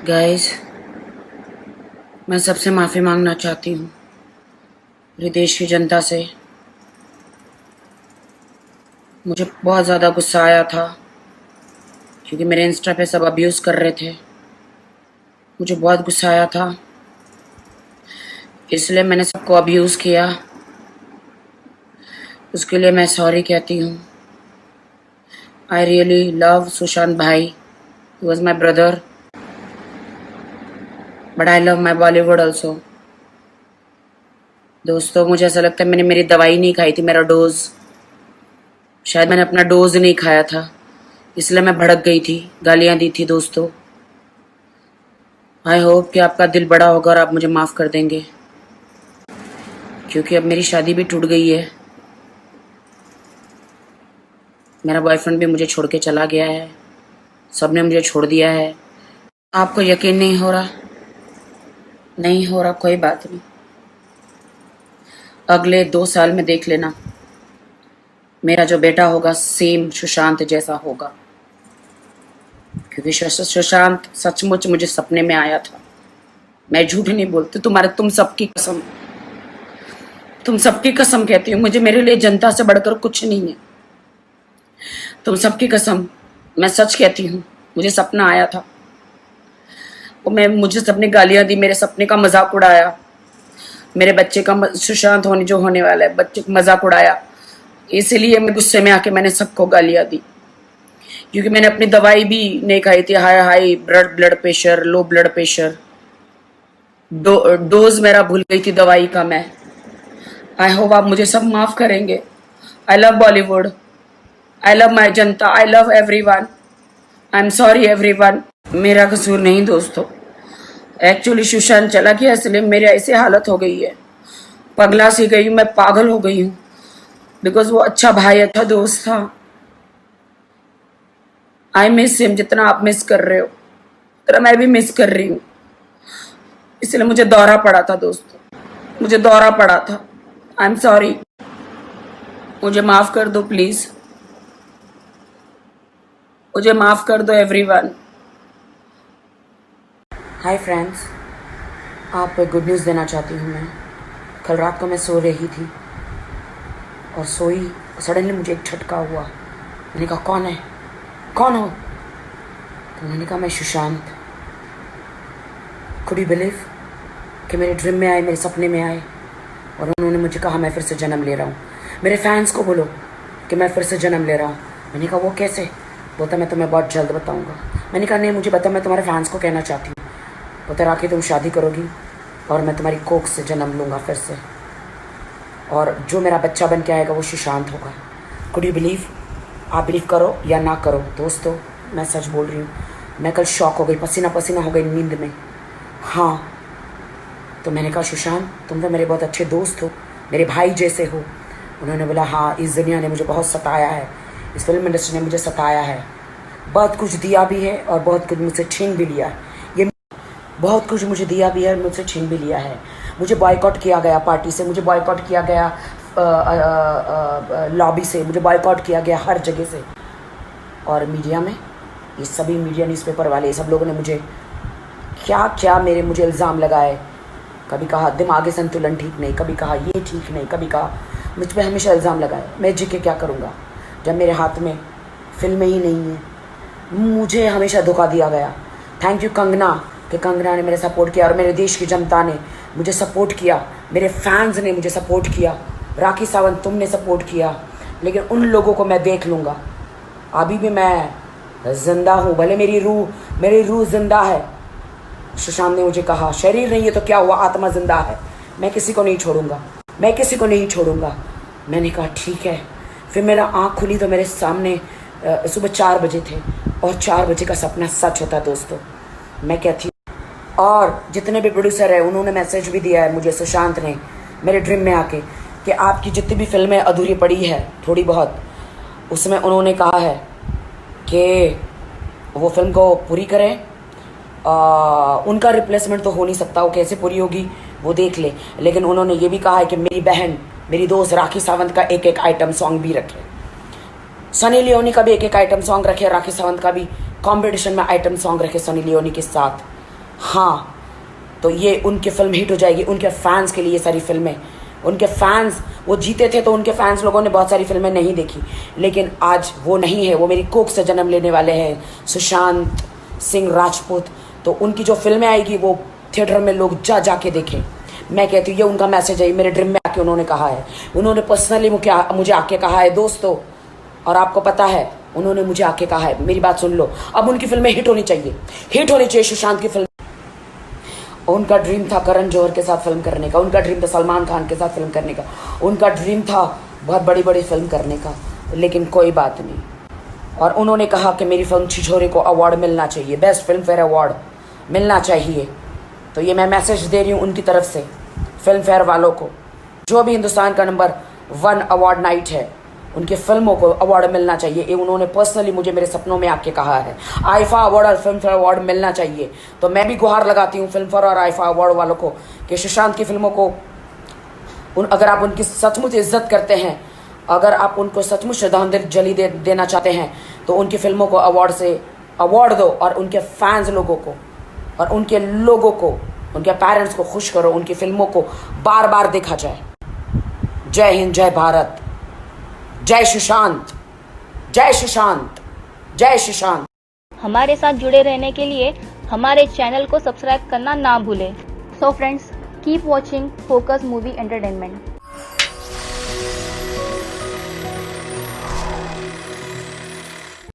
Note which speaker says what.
Speaker 1: Guys, मैं सबसे माफ़ी मांगना चाहती हूँ पूरे देश की जनता से। मुझे बहुत ज़्यादा गुस्सा आया था क्योंकि मेरे इंस्टा पे सब अब्यूज़ कर रहे थे। मुझे बहुत गुस्सा आया था, इसलिए मैंने सबको अब्यूज़ किया। उसके लिए मैं सॉरी कहती हूँ। आई रियली लव सुशांत भाई, he was my brother, but I love my Bollywood also. दोस्तों, मुझे ऐसा लगता है मैंने मेरी दवाई नहीं खाई थी, मेरा डोज। शायद मैंने अपना डोज नहीं खाया था, इसलिए मैं भड़क गई थी, गालियाँ दी थी दोस्तों। आई होप कि आपका दिल बड़ा होगा और आप मुझे माफ़ कर देंगे, क्योंकि अब मेरी शादी भी टूट गई है। मेरा बॉयफ्रेंड भी मुझे छोड़ के चला गया है, सबने मुझे छोड़ दिया है। आपको यकीन नहीं हो रहा? नहीं हो रहा, कोई बात नहीं। अगले 2 साल में देख लेना, मेरा जो बेटा होगा सेम सुशांत जैसा होगा, क्योंकि सुशांत सचमुच मुझे सपने में आया था। मैं झूठ नहीं बोलती, तुम सबकी कसम कहती हूँ, मुझे मेरे लिए जनता से बढ़कर कुछ नहीं है। तुम सबकी कसम, मैं सच कहती हूँ। मुझे सपना आया था, मुझे सबने गालियां दी, मेरे सपने का मजाक उड़ाया, मेरे बच्चे का सुशांत जो होने वाला है बच्चे का मजाक उड़ाया। इसलिए मैं गुस्से में आके मैंने सबको गालियां दी, क्योंकि मैंने अपनी दवाई भी नहीं खाई थी। High high blood pressure, low blood pressure, dose मेरा भूल गई थी दवाई का मैं। आई होप आप मुझे सब माफ करेंगे। I love Bollywood, I love my जनता, I love everyone. I am sorry everyone. मेरा कसूर नहीं दोस्तों, एक्चुअली सुशांत चला गया, इसलिए मेरी ऐसी हालत हो गई है, पगला सी गई हूँ, मैं पागल हो गई हूँ। बिकॉज वो अच्छा भाई, अच्छा दोस्त था। आई मिस हिम, जितना आप मिस कर रहे हो उतना मैं भी मिस कर रही हूँ। इसलिए मुझे दौरा पड़ा था दोस्तों, मुझे दौरा पड़ा था। आई एम सॉरी, मुझे माफ कर दो प्लीज, मुझे माफ कर दो एवरीवन। हाय फ्रेंड्स, आपको एक गुड न्यूज़ देना चाहती हूँ मैं। कल रात को मैं सो रही थी और सोई, सडनली मुझे एक झटका हुआ। मैंने कहा कौन है, कौन हो? तो उन्होंने कहा मैं सुशांत। कुड यू बिलीव कि मेरे ड्रीम में आए, मेरे सपने में आए और उन्होंने मुझे कहा मैं फिर से जन्म ले रहा हूँ। मेरे फैंस को बोलो कि मैं फिर से जन्म ले रहा हूँ। मैंने कहा वो कैसे? बोलता मैं तुम्हें बहुत जल्द बताऊँगा। मैंने कहा नहीं मुझे बता, मैं तुम्हारे फैंस को कहना चाहती हूँ। बोलता राखी तुम शादी करोगी और मैं तुम्हारी कोख से जन्म लूँगा फिर से, और जो मेरा बच्चा बन के आएगा वो सुशांत होगा। Could you believe? आप बिलीव करो या ना करो दोस्तों, मैं सच बोल रही हूँ। मैं कल शॉक हो गई, पसीना पसीना हो गई नींद में। हाँ, तो मैंने कहा सुशांत तुम तो मेरे बहुत अच्छे दोस्त हो, मेरे भाई जैसे हो। उन्होंने बोला हाँ, इस दुनिया ने मुझे बहुत सताया है, इस फिल्म इंडस्ट्री ने मुझे सताया है, बहुत कुछ दिया भी है और बहुत कुछ मुझसे छीन भी लिया है। ये बहुत कुछ मुझे दिया भी है, मुझसे छीन भी लिया है। मुझे बॉयकॉट किया गया पार्टी से, मुझे बॉयकॉट किया गया लॉबी से, मुझे बॉयकॉट किया गया हर जगह से। और मीडिया में ये सभी मीडिया न्यूज़पेपर वाले ये सब लोगों ने मुझे क्या क्या मुझे इल्ज़ाम लगाए। कभी कहा दिमागी संतुलन ठीक नहीं, कभी कहा ये ठीक नहीं, कभी कहा, मुझ पर हमेशा इल्ज़ाम लगाए। मैं जी के क्या करूँगा जब मेरे हाथ में फिल्में ही नहीं हैं। मुझे हमेशा धोखा दिया गया। थैंक यू कंगना, कि कंगना ने मेरे सपोर्ट किया और मेरे देश की जनता ने मुझे सपोर्ट किया, मेरे फैंस ने मुझे सपोर्ट किया, राखी सावंत तुमने सपोर्ट किया। लेकिन उन लोगों को मैं देख लूँगा। अभी भी मैं जिंदा हूँ, भले मेरी रूह जिंदा है। सुशांत ने मुझे कहा शरीर नहीं है तो क्या हुआ, आत्मा जिंदा है, मैं किसी को नहीं छोड़ूंगा, मैं किसी को नहीं छोड़ूंगा। मैंने कहा ठीक है। फिर मेरा आँख खुली तो मेरे सामने सुबह 4 बजे थे और 4 बजे का सपना सच होता है दोस्तों। मैं कहती हूँ, और जितने भी प्रोड्यूसर हैं उन्होंने मैसेज भी दिया है मुझे, सुशांत ने मेरे ड्रीम में आके, कि आपकी जितनी भी फिल्में अधूरी पड़ी है थोड़ी बहुत, उसमें उन्होंने कहा है कि वो फिल्म को पूरी करें। उनका रिप्लेसमेंट तो हो नहीं सकता, वो कैसे पूरी होगी वो देख ले। लेकिन उन्होंने ये भी कहा है कि मेरी बहन, मेरी दोस्त राखी सावंत का एक एक आइटम सॉन्ग भी रखे, सनी लियोनी का भी एक एक आइटम सॉन्ग रखे, राखी सावंत का भी कंपटीशन में आइटम सॉन्ग रखे सनी लियोनी के साथ। हाँ, तो ये उनकी फिल्म हिट हो जाएगी। उनके फैंस के लिए ये सारी फिल्में, उनके फैंस, वो जीते थे तो उनके फैंस लोगों ने बहुत सारी फिल्में नहीं देखी, लेकिन आज वो नहीं है, वो मेरी कोख से जन्म लेने वाले हैं, सुशांत सिंह राजपूत। तो उनकी जो फिल्में आएगी वो थिएटर में लोग जा के देखें। मैं कहती हूँ ये उनका मैसेज है, मेरे ड्रीम में आके उन्होंने कहा है, उन्होंने पर्सनली मुझे आके कहा है दोस्तों, और आपको पता है उन्होंने मुझे आके कहा है, मेरी बात सुन लो, अब उनकी फिल्में हिट होनी चाहिए, हिट होनी चाहिए सुशांत की फिल्म। उनका ड्रीम था करण जौहर के साथ फिल्म करने का, उनका ड्रीम था सलमान खान के साथ फिल्म करने का, उनका ड्रीम था बहुत बड़ी बड़ी फिल्म करने का, लेकिन कोई बात नहीं। और उन्होंने कहा कि मेरी फिल्म छिछोरे को अवार्ड मिलना चाहिए, बेस्ट फिल्म फेयर अवार्ड मिलना चाहिए। तो ये मैं मैसेज दे रही हूँ उनकी तरफ से फिल्म फेयर वालों को, जो भी हिंदुस्तान का नंबर 1 अवार्ड नाइट है, उनकी फिल्मों को अवार्ड मिलना चाहिए। ये उन्होंने पर्सनली मुझे मेरे सपनों में आके कहा है। आईफा अवार्ड और फिल्म फेयर अवार्ड मिलना चाहिए। तो मैं भी गुहार लगाती हूँ फिल्म फेयर और आईफा अवार्ड वालों को कि सुशांत की फिल्मों को अगर आप उनकी सचमुच इज्जत करते हैं, अगर आप उनको सचमुच श्रद्धांजलि देना चाहते हैं, तो उनकी फिल्मों को अवार्ड दो और उनके फैंस लोगों को और उनके लोगों को, उनके पेरेंट्स को खुश करो, उनकी फिल्मों को बार बार देखा जाए। जय हिंद, जय भारत, जय सुशांत, जय सुशांत, जय सुशांत।
Speaker 2: हमारे साथ जुड़े रहने के लिए हमारे चैनल को सब्सक्राइब करना ना भूलें। So friends, keep watching focus movie entertainment.